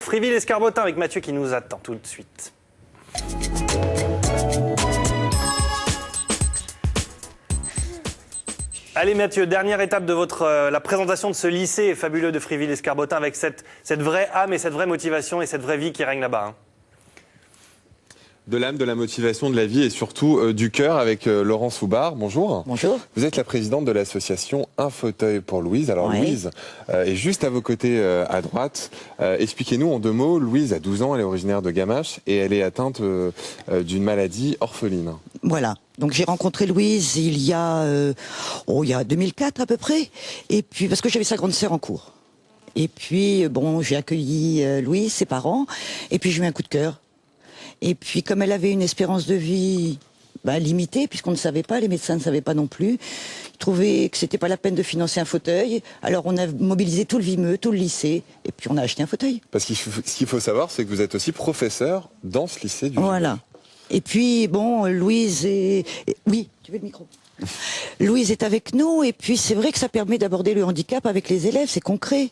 Fréville-Escarbotin avec Mathieu qui nous attend tout de suite. Allez Mathieu, dernière étape de la présentation de ce lycée fabuleux de Fréville-Escarbotin avec cette vraie âme et cette vraie motivation et cette vraie vie qui règne là-bas. Hein. De l'âme, de la motivation, de la vie et surtout du cœur avec Laurence Soubard. Bonjour. Bonjour. Vous êtes la présidente de l'association Un fauteuil pour Louise. Alors oui. Louise est juste à vos côtés à droite. Expliquez-nous en deux mots. Louise a 12 ans, elle est originaire de Gamache et elle est atteinte d'une maladie orpheline. Voilà. Donc j'ai rencontré Louise il y a 2004 à peu près. Et puis parce que j'avais sa grande sœur en cours. Et puis bon, j'ai accueilli Louise, ses parents, et puis j'ai eu un coup de cœur. Et puis comme elle avait une espérance de vie limitée, puisqu'on ne savait pas, les médecins ne savaient pas non plus, ils trouvaient que c'était pas la peine de financer un fauteuil. Alors on a mobilisé tout le Vimeux, tout le lycée, et puis on a acheté un fauteuil. Parce que ce qu'il faut savoir, c'est que vous êtes aussi professeur dans ce lycée du Vimeux. Voilà. Et puis bon, Louise est... Oui, tu veux le micro? Louise est avec nous, et puis c'est vrai que ça permet d'aborder le handicap avec les élèves, c'est concret.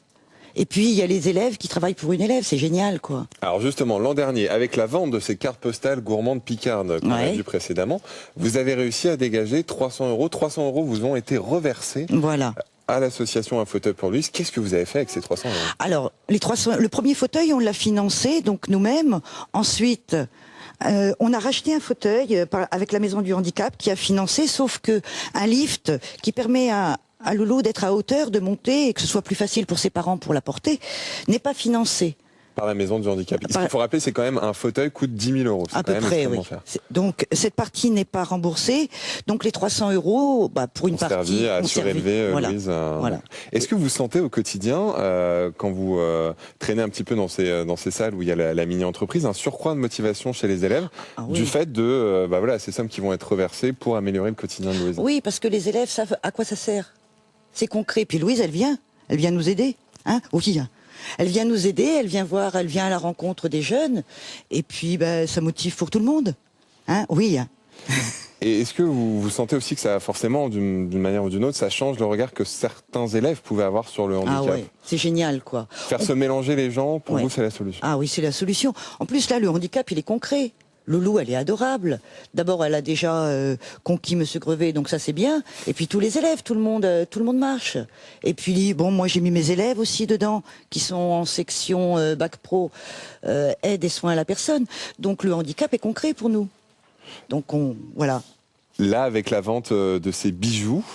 Et puis, il y a les élèves qui travaillent pour une élève, c'est génial, quoi. Alors justement, l'an dernier, avec la vente de ces cartes postales gourmandes picardes qu'on a vues précédemment, vous avez réussi à dégager 300 euros. 300 euros vous ont été reversés à l'association Un fauteuil pour Louise. Qu'est-ce que vous avez fait avec ces 300 euros? Alors, le premier fauteuil, on l'a financé, donc nous-mêmes. Ensuite... on a racheté un fauteuil avec la Maison du Handicap qui a financé, sauf que un lift qui permet à Loulou d'être à hauteur, de monter et que ce soit plus facile pour ses parents pour la porter, n'est pas financé. Par la Maison du Handicap. Ce qu'il faut rappeler, c'est quand même un fauteuil coûte 10 000 euros. À peu près, oui. Donc cette partie n'est pas remboursée. Donc les 300 euros, pour une partie, à surélever Louise. Voilà. Est-ce que vous sentez au quotidien, quand vous traînez un petit peu dans ces salles où il y a la mini-entreprise, un surcroît de motivation chez les élèves du fait de ces sommes qui vont être reversées pour améliorer le quotidien de Louise? Oui, parce que les élèves savent à quoi ça sert. C'est concret. Puis Louise, elle vient nous aider. Hein? Oui. Elle vient nous aider, elle vient à la rencontre des jeunes, et puis ça motive pour tout le monde. Hein? Oui. Et est-ce que vous sentez aussi que ça, forcément, d'une manière ou d'une autre, ça change le regard que certains élèves pouvaient avoir sur le handicap? Ah ouais, c'est génial, quoi. Faire se mélanger les gens, pour vous, c'est la solution? Ah oui, c'est la solution. En plus, là, le handicap, il est concret. Loulou, elle est adorable. D'abord, elle a déjà conquis Monsieur Grevet, donc ça c'est bien. Et puis tous les élèves, tout le monde marche. Et puis bon, moi j'ai mis mes élèves aussi dedans, qui sont en section bac pro, aide et soins à la personne. Donc le handicap est concret pour nous. Donc voilà. Là, avec la vente de ces bijoux,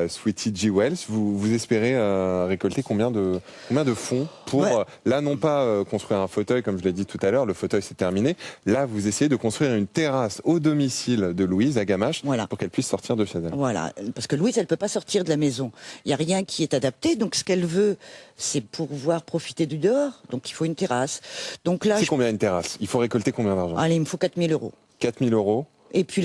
Sweetie Jewels, vous espérez récolter combien de fonds pour, là non pas construire un fauteuil comme je l'ai dit tout à l'heure, le fauteuil c'est terminé, là vous essayez de construire une terrasse au domicile de Louise à Gamache pour qu'elle puisse sortir de chez elle. Voilà, parce que Louise elle peut pas sortir de la maison, il n'y a rien qui est adapté, donc ce qu'elle veut c'est pouvoir profiter du dehors, donc il faut une terrasse. Donc là, c'est combien une terrasse? Il faut récolter combien d'argent? Allez, il me faut 4 000 euros. 4 000 euros. Et puis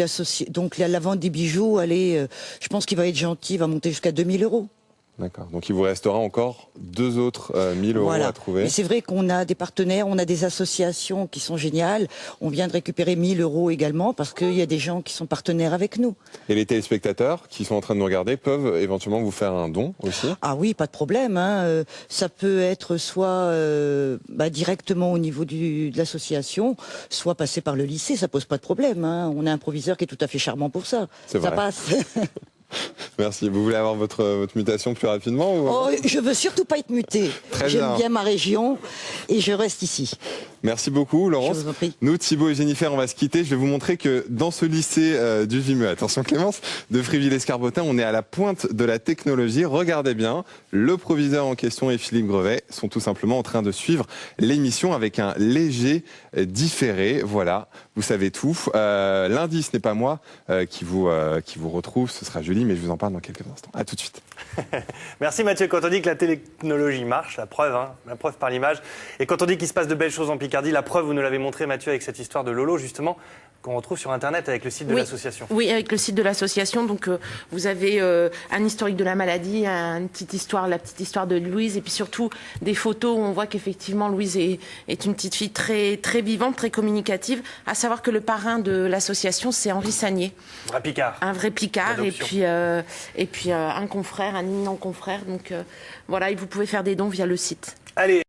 donc la vente des bijoux, je pense qu'il va être gentil, va monter jusqu'à 2 000 euros. D'accord. Donc il vous restera encore 2 autres 1 000 euros à trouver. Mais c'est vrai qu'on a des partenaires, on a des associations qui sont géniales. On vient de récupérer 1 000 euros également parce qu'il y a des gens qui sont partenaires avec nous. Et les téléspectateurs qui sont en train de nous regarder peuvent éventuellement vous faire un don aussi? Ah oui, pas de problème. Hein. Ça peut être soit directement au niveau de l'association, soit passer par le lycée, ça pose pas de problème. Hein. On a un proviseur qui est tout à fait charmant pour ça. C'est vrai. Ça passe. Merci. Vous voulez avoir votre mutation plus rapidement ou... Je veux surtout pas être mutée. J'aime bien ma région et je reste ici. Merci beaucoup, Laurence. Je vous en prie. Nous, Thibaut et Jennifer, on va se quitter. Je vais vous montrer que dans ce lycée du Vimeux, attention Clémence, de Fréville-Escarbotin, on est à la pointe de la technologie. Regardez bien, le proviseur en question et Philippe Grevet sont tout simplement en train de suivre l'émission avec un léger différé. Voilà, vous savez tout. Lundi, ce n'est pas moi qui vous retrouve, ce sera Julie, mais je vous en parle dans quelques instants. À tout de suite. Merci Mathieu. Quand on dit que la technologie marche, la preuve par l'image, et quand on dit qu'il se passe de belles choses en Picardie, la preuve, vous nous l'avez montré Mathieu avec cette histoire de Lolo justement, qu'on retrouve sur Internet avec le site de l'association. Oui, avec le site de l'association. Donc vous avez un historique de la maladie, la petite histoire de Louise, et puis surtout des photos où on voit qu'effectivement Louise est une petite fille très, très vivante, très communicative. À savoir que le parrain de l'association, c'est Henri Sagnier. Un vrai Picard. Un vrai Picard, et puis un confrère, un éminent confrère. Donc voilà, et vous pouvez faire des dons via le site. Allez.